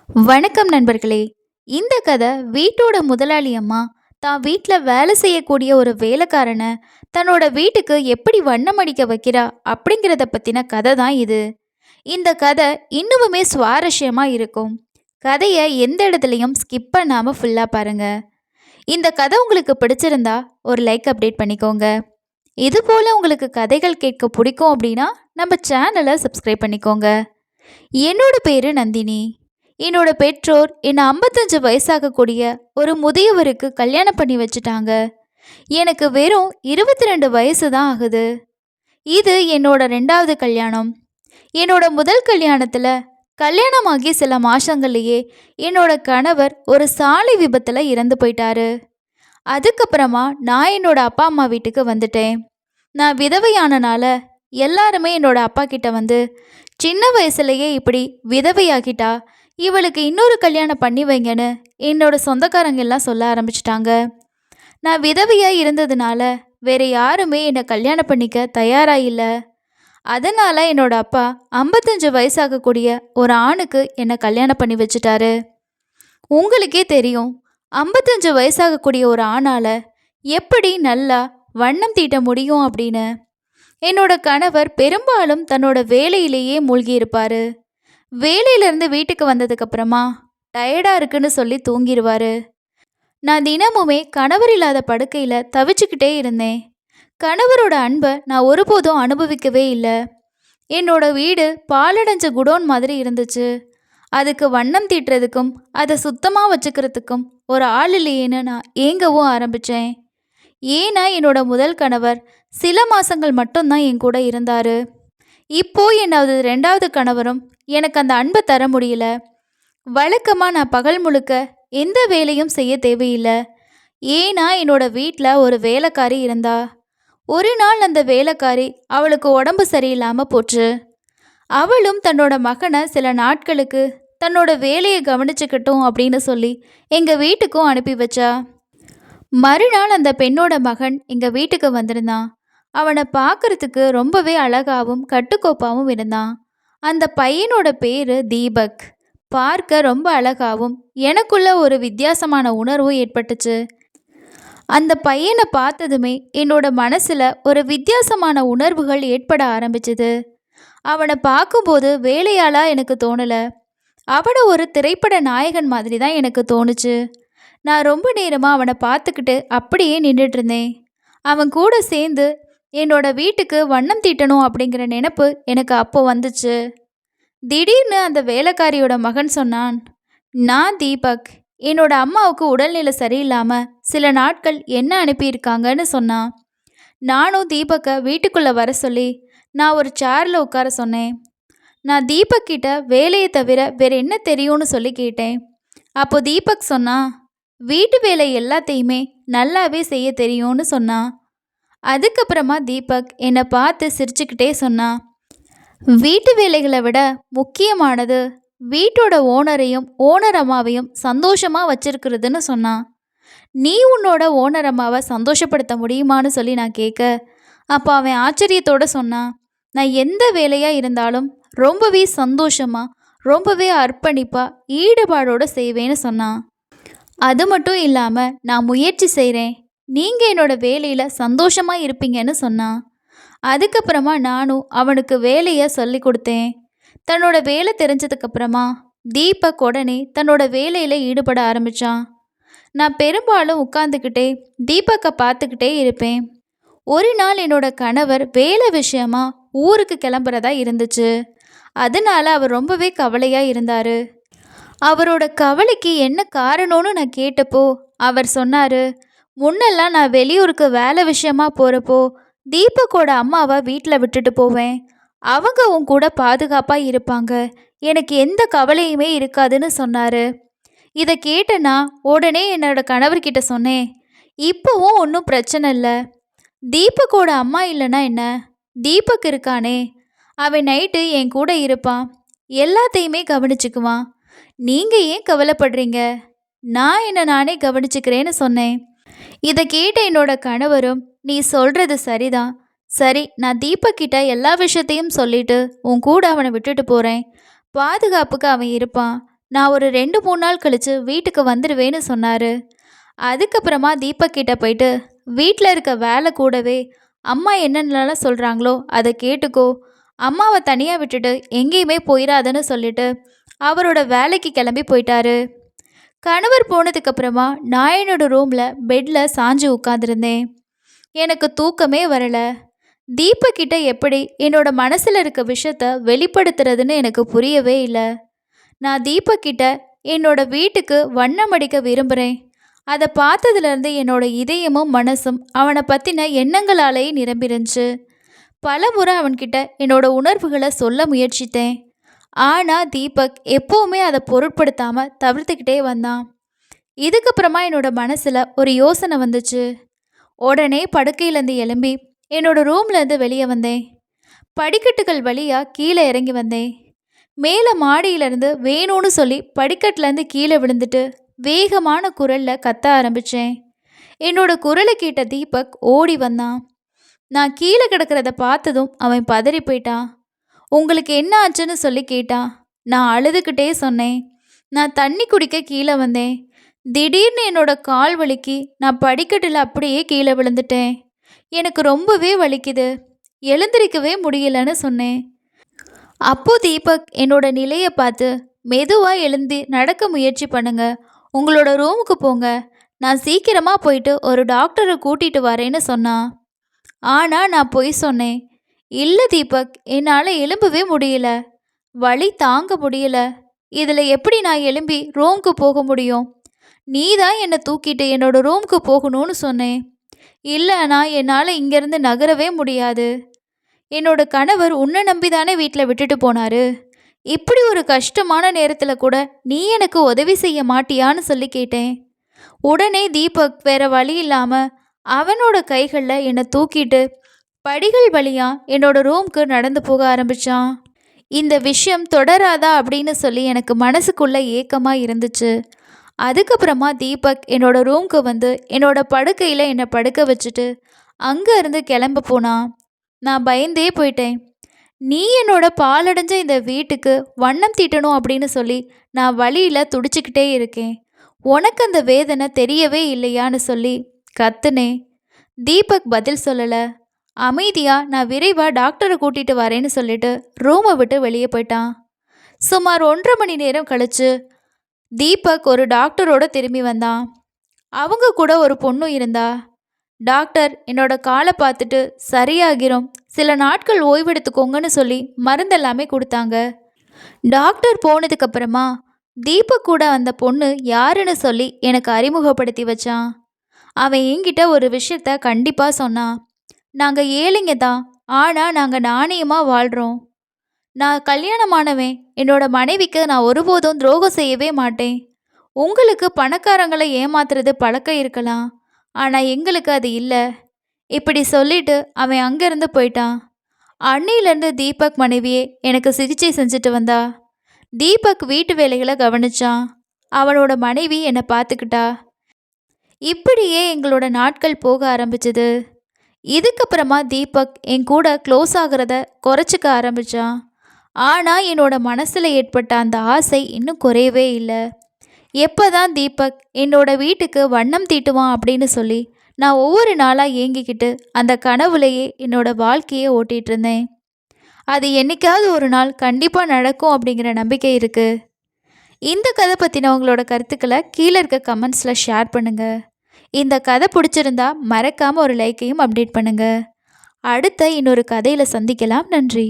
வணக்கம் நண்பர்களே. இந்த கதை வீட்டோட முதலாளி அம்மா தான் வீட்டில் வேலை செய்யக்கூடிய ஒரு வேலைக்காரனை தன்னோட வீட்டுக்கு எப்படி வண்ணம் அடிக்க வைக்கிறா அப்படிங்கிறத பற்றின கதை தான் இது. இந்த கதை இன்னுமுமே சுவாரஸ்யமாக இருக்கும். கதையை எந்த இடத்துலையும் ஸ்கிப் பண்ணாமல் ஃபுல்லாக பாருங்க. இந்த கதை உங்களுக்கு பிடிச்சிருந்தா ஒரு லைக் அப்டேட் பண்ணிக்கோங்க. இது போல் உங்களுக்கு கதைகள் கேட்க பிடிக்கும் அப்படின்னா நம்ம சேனலை சப்ஸ்கிரைப் பண்ணிக்கோங்க. என்னோட பேர் நந்தினி. என்னோட பெற்றோர் என்னை 55 வயசாகக்கூடிய ஒரு முதியவருக்கு கல்யாணம் பண்ணி வச்சுட்டாங்க. எனக்கு வெறும் 22 வயசு தான் ஆகுது. இது என்னோட ரெண்டாவது கல்யாணம். என்னோட முதல் கல்யாணத்தில் கல்யாணமாகி சில மாதங்கள்லேயே என்னோட கணவர் ஒரு சாலை விபத்தில் இறந்து போயிட்டாரு. அதுக்கப்புறமா நான் என்னோட அப்பா அம்மா வீட்டுக்கு வந்துட்டேன். நான் விதவையானனால எல்லாருமே என்னோட அப்பா கிட்ட வந்து, சின்ன வயசுலேயே இப்படி விதவையாகிட்டா இவளுக்கு இன்னொரு கல்யாணம் பண்ணி வைங்கன்னு என்னோட சொந்தக்காரங்க எல்லாம் சொல்ல ஆரம்பிச்சிட்டாங்க. நான் விதவையாக இருந்ததுனால வேற யாருமே என்னை கல்யாணம் பண்ணிக்க தயாராக இல்லை. அதனால் என்னோட அப்பா 55 வயசாகக்கூடிய ஒரு ஆணுக்கு என்னை கல்யாணம் பண்ணி வச்சுட்டாரு. உங்களுக்கே தெரியும், 55 வயசாகக்கூடிய ஒரு ஆணால் எப்படி நல்லா வண்ணம் தீட்ட முடியும் அப்படின்னு. என்னோட கணவர் பெரும்பாலும் தன்னோட வேலையிலேயே மூழ்கி இருப்பார். வேலையிலேருந்து வீட்டுக்கு வந்ததுக்கப்புறமா டயர்டாக இருக்குன்னு சொல்லி தூங்கிடுவார். நான் தினமுமே கணவர் இல்லாத படுக்கையில் தவிச்சுக்கிட்டே இருந்தேன். கணவரோட அன்பை நான் ஒருபோதும் அனுபவிக்கவே இல்லை. என்னோட வீடு பாலடைஞ்ச குடோன் மாதிரி இருந்துச்சு. அதுக்கு வண்ணம் தீட்டுறதுக்கும் அதை சுத்தமாக வச்சுக்கிறதுக்கும் ஒரு ஆள் இல்லையேன்னு நான் ஏங்கவும் ஆரம்பித்தேன். ஏன்னா என்னோட முதல் கணவர் சில மாதங்கள் மட்டும்தான் என் கூட இருந்தார். இப்போ என்னோட ரெண்டாவது கணவரும் எனக்கு அந்த அன்பை தர முடியல. வழக்கமாக நான் பகல் முழுக்க எந்த வேலையும் செய்ய தேவையில்லை. ஏன்னா என்னோட வீட்டில் ஒரு வேலைக்காரி இருந்தா. ஒரு நாள் அந்த வேலைக்காரி அவளுக்கு உடம்பு சரியில்லாமல் போச்சு. அவளும் தன்னோட மகனை சில நாட்களுக்கு தன்னோட வேலையை கவனிச்சுக்கட்டும் அப்படின்னு சொல்லி எங்கள் வீட்டுக்கும் அனுப்பி வச்சா. மறுநாள் அந்த பெண்ணோட மகன் எங்கள் வீட்டுக்கு வந்திருந்தான். அவனை பார்க்கறதுக்கு ரொம்பவே அழகாகவும் கட்டுக்கோப்பாகவும் இருந்தான். அந்த பையனோட பேர் தீபக். பார்க்க ரொம்ப அழகாகவும் எனக்குள்ள ஒரு வித்தியாசமான உணர்வும் ஏற்பட்டுச்சு. அந்த பையனை பார்த்ததுமே என்னோட மனசில் ஒரு வித்தியாசமான உணர்வுகள் ஏற்பட ஆரம்பிச்சுது. அவனை பார்க்கும்போது வேலையாளா எனக்கு தோணலை. அவனை ஒரு திரைப்பட நாயகன் மாதிரி தான் எனக்கு தோணுச்சு. நான் ரொம்ப நேரமாக அவனை பார்த்துக்கிட்டு அப்படியே நின்றுட்டு இருந்தேன். அவன் கூட சேர்ந்து என்னோட வீட்டுக்கு வண்ணம் தீட்டணும் அப்படிங்கிற நினைப்பு எனக்கு அப்போ வந்துச்சு. திடீர்னு அந்த வேலைக்காரியோட மகன் சொன்னான், நான் தீபக். என்னோட அம்மாவுக்கு உடல்நிலை சரியில்லாமல் சில நாட்கள் என்ன அனுப்பியிருக்காங்கன்னு சொன்னான். நானும் தீபக்கை வீட்டுக்குள்ளே வர சொல்லி நான் ஒரு சேரில் உட்கார சொன்னேன். நான் தீபக் கிட்ட வேலையை தவிர வேற என்ன தெரியும்னு சொல்லி கேட்டேன். அப்போ தீபக் சொன்னான், வீட்டு வேலை எல்லாத்தையுமே நல்லாவே செய்ய தெரியும்னு சொன்னான். அதுக்கப்புறமா தீபக் என்னை பார்த்து சிரிச்சுக்கிட்டே சொன்னான், வீட்டு வேலைகளை விட முக்கியமானது வீட்டோட ஓனரையும் ஓனர் அம்மாவையும் சந்தோஷமாக வச்சிருக்கிறதுன்னு சொன்னான். நீ உன்னோட ஓனர் அம்மாவை சந்தோஷப்படுத்த முடியுமான்னு சொல்லி நான் கேட்க, அப்போ அவன் ஆச்சரியத்தோடு சொன்னான், நான் எந்த வேலையாக இருந்தாலும் ரொம்பவே சந்தோஷமாக ரொம்பவே அர்ப்பணிப்பாக ஈடுபாடோடு செய்வேன்னு சொன்னான். அது மட்டும் இல்லாமல் நான் முயற்சி செய்கிறேன், நீங்கள் என்னோட வேலையில் சந்தோஷமாக இருப்பீங்கன்னு சொன்னான். அதுக்கப்புறமா நானும் அவனுக்கு வேலையை சொல்லி கொடுத்தேன். தன்னோட வேலை தெரிஞ்சதுக்கப்புறமா தீபக் உடனே தன்னோட வேலையில் ஈடுபட ஆரம்பித்தான். நான் பெரும்பாலும் உட்காந்துக்கிட்டே தீபக்கை பார்த்துக்கிட்டே இருப்பேன். ஒரு நாள் என்னோட கணவர் வேலை விஷயமா ஊருக்கு கிளம்புறதா இருந்துச்சு. அதனால அவர் ரொம்பவே கவலையாக இருந்தார். அவரோட கவலைக்கு என்ன காரணம்னு நான் கேட்டப்போ அவர் சொன்னார், முன்னெல்லாம் நான் வெளியூருக்கு வேலை விஷயமா போகிறப்போ தீபக்கோட அம்மாவை வீட்டில் விட்டுட்டு போவேன். அவங்க உன் கூட பாதுகாப்பாக இருப்பாங்க, எனக்கு எந்த கவலையுமே இருக்காதுன்னு சொன்னார். இதை கேட்டேன்னா உடனே என்னோட கணவர்கிட்ட சொன்னேன், இப்போவும் ஒன்றும் பிரச்சனை இல்லை. தீபக்கோட அம்மா இல்லைன்னா என்ன, தீபக் இருக்கானே, அவன் நைட்டு என் கூட இருப்பான், எல்லாத்தையுமே கவனிச்சுக்குவான். நீங்கள் ஏன் கவலைப்படுறீங்க, நான் என்னை நானே கவனிச்சுக்கிறேன்னு சொன்னேன். இதை கேட்ட என்னோட கணவரும், நீ சொல்கிறது சரிதான், சரி நான் தீபக்கிட்ட எல்லா விஷயத்தையும் சொல்லிட்டு உன் கூட அவனை விட்டுட்டு போகிறேன், பாதுகாப்புக்கு அவன் இருப்பான், நான் ஒரு 2-3 நாள் கழிச்சு வீட்டுக்கு வந்துடுவேன்னு சொன்னாரு. அதுக்கப்புறமா தீபக் கிட்ட போயிட்டு, வீட்டில் இருக்க வேலை கூடவே அம்மா என்னென்னலாம் சொல்கிறாங்களோ அதை கேட்டுக்கோ, அம்மாவை தனியாக விட்டுட்டு எங்கேயுமே போயிடாதன்னு சொல்லிட்டு அவரோட வேலைக்கு கிளம்பி போயிட்டாரு. கணவர் போனதுக்கப்புறமா நான் என்னோட ரூமில் பெட்டில் சாஞ்சு உட்காந்துருந்தேன். எனக்கு தூக்கமே வரலை. தீபக் கிட்ட எப்படி என்னோட மனசில் இருக்க விஷயத்த வெளிப்படுத்துறதுன்னு எனக்கு புரியவே இல்லை. நான் தீபக் கிட்ட என்னோட வீட்டுக்கு வண்ணம் அடிக்க விரும்புகிறேன், அதை பார்த்ததுலேருந்து என்னோட இதயமும் மனசும் அவனை பற்றின எண்ணங்களாலேயே நிரம்பிருந்துச்சு. பல முறை அவன்கிட்ட என்னோட உணர்வுகளை சொல்ல முயற்சித்தேன். ஆனால் தீபக் எப்போவுமே அதை பொருட்படுத்தாமல் தவிர்த்துக்கிட்டே வந்தான். இதுக்கப்புறமா என்னோட மனசில் ஒரு யோசனை வந்துச்சு. உடனே படுக்கையிலேருந்து எழும்பி என்னோட ரூம்லேருந்து வெளியே வந்தேன். படிக்கட்டுகள் வழியாக கீழே இறங்கி வந்தேன். மேலே மாடியிலேருந்து வேணும்னு சொல்லி படிக்கட்டுலேருந்து கீழே விழுந்துட்டு வேகமான குரலில் கத்த ஆரம்பித்தேன். என்னோட குரலை கேட்ட தீபக் ஓடி வந்தான். நான் கீழே கிடக்கிறத பார்த்ததும் அவன் பதறி போயிட்டான். உங்களுக்கு என்ன ஆச்சுன்னு சொல்லி கேட்டான். நான் அழுதுகிட்டே சொன்னேன், நான் தண்ணி குடிக்க கீழே வந்தேன். திடீர்னு என்னோட கால் வலிக்கு நான் படிக்கட்டில் அப்படியே கீழே விழுந்துட்டேன். எனக்கு ரொம்பவே வலிக்குது, எழுந்திருக்கவே முடியலன்னு சொன்னேன். அப்போ தீபக் என்னோட நிலையை பார்த்து, மெதுவாக எழுந்து நடக்க முயற்சி பண்ணுங்க, உங்களோட ரூமுக்கு போங்க, நான் சீக்கிரமாக போயிட்டு ஒரு டாக்டரை கூட்டிகிட்டு வரேன்னு சொன்னான். ஆனால் நான் பொய் சொன்னேன். இல்லை தீபக், என்னால் எழும்பவே முடியல, வலி தாங்க முடியல, இதில் எப்படி நான் எழும்பி ரூமுக்கு போக முடியும்? நீ தான் என்னை தூக்கிட்டு என்னோட ரூமுக்கு போகணும்னு சொன்னேன். இல்லைனா என்னால் இங்கேருந்து நகரவே முடியாது. என்னோட கணவர் உன்னை நம்பி தானே வீட்டில் விட்டுட்டு போனாரு. இப்படி ஒரு கஷ்டமான நேரத்தில் கூட நீ எனக்கு உதவி செய்ய மாட்டியான்னு சொல்லி கேட்டேன். உடனே தீபக் வேற வழி இல்லாமல் அவனோட கைகளில் என்னை தூக்கிட்டு படிகள் வழியா என்னோட ரூம்க்கு நடந்து போக ஆரம்பித்தான். இந்த விஷயம் தொடராதா அப்படின்னு சொல்லி எனக்கு மனசுக்குள்ள ஏக்கமாக இருந்துச்சு. அதுக்கப்புறமா தீபக் என்னோட ரூம்க்கு வந்து என்னோட படுக்கையில் என்னை படுக்க வச்சுட்டு அங்கே இருந்து கிளம்ப போனான். நான் பயந்தே போயிட்டேன். நீ என்னோட பாலடைஞ்ச இந்த வீட்டுக்கு வண்ணம் தீட்டணும் அப்படின்னு சொல்லி நான் வழியில் துடிச்சிக்கிட்டே இருக்கேன். உனக்கு அந்த வேதனை தெரியவே இல்லையான்னு சொல்லி கத்துனேன். தீபக் பதில் சொல்லலை. அமைதியாக நான் விரைவாக டாக்டரை கூட்டிகிட்டு வரேன்னு சொல்லிட்டு ரூமை விட்டு வெளியே போயிட்டான். சுமார் 1.5 மணி நேரம் கழிச்சு தீபக் ஒரு டாக்டரோட திரும்பி வந்தான். அவங்க கூட ஒரு பொண்ணு இருந்தா. டாக்டர் என்னோட காலை பார்த்துட்டு சரியாகிரும், சில நாட்கள் ஓய்வெடுத்துக்கோங்கன்னு சொல்லி மருந்தெல்லாமே கொடுத்தாங்க. டாக்டர் போனதுக்கப்புறமா தீபக் கூட அந்த பொண்ணு யாருன்னு சொல்லி எனக்கு அறிமுகப்படுத்தி வச்சான். அவன் என்கிட்ட ஒரு விஷயத்த கண்டிப்பாக சொன்னான். நாங்கள் ஏழைங்க தான், ஆனால் நாங்கள் நாணயமாக வாழ்கிறோம். நான் கல்யாணமானவன், என்னோட மனைவிக்கு நான் ஒருபோதும் துரோகம் செய்யவே மாட்டேன். உங்களுக்கு பணக்காரங்களை ஏமாத்துறது பழக்கம் இருக்கலாம், ஆனால் எங்களுக்கு அது இல்லை. இப்படி சொல்லிட்டு அவன் அங்கேருந்து போயிட்டான். அன்னையிலேருந்து தீபக் மனைவியே எனக்கு சிகிச்சை செஞ்சுட்டு வந்தா. தீபக் வீட்டு வேலைகளை கவனிச்சான். அவனோட மனைவி என்னை பார்த்துக்கிட்டா. இப்படியே எங்களோட நாட்கள் போக ஆரம்பிச்சது. இதுக்கப்புறமா தீபக் என் கூட க்ளோஸ் ஆகிறத குறைச்சிக்க ஆரம்பித்தான். ஆனால் என்னோட மனசில் ஏற்பட்ட அந்த ஆசை இன்னும் குறையவே இல்லை. எப்போ தான் தீபக் என்னோட வீட்டுக்கு வண்ணம் தீட்டுவான் அப்படின்னு சொல்லி நான் ஒவ்வொரு நாளாக ஏங்கிக்கிட்டு அந்த கனவுலையே என்னோட வாழ்க்கையை ஓட்டிகிட்டு இருந்தேன். அது என்னைக்காவது ஒரு நாள் கண்டிப்பாக நடக்கும் அப்படிங்கிற நம்பிக்கை இருக்குது. இந்த கதை பற்றின உங்களோட கருத்துக்களை கீழே இருக்க கமெண்ட்ஸில் ஷேர் பண்ணுங்கள். இந்த கதை பிடிச்சிருந்தா மறக்காமல் ஒரு லைக்கையும் அப்டேட் பண்ணுங்கள். அடுத்த இன்னொரு கதையில் சந்திக்கலாம். நன்றி.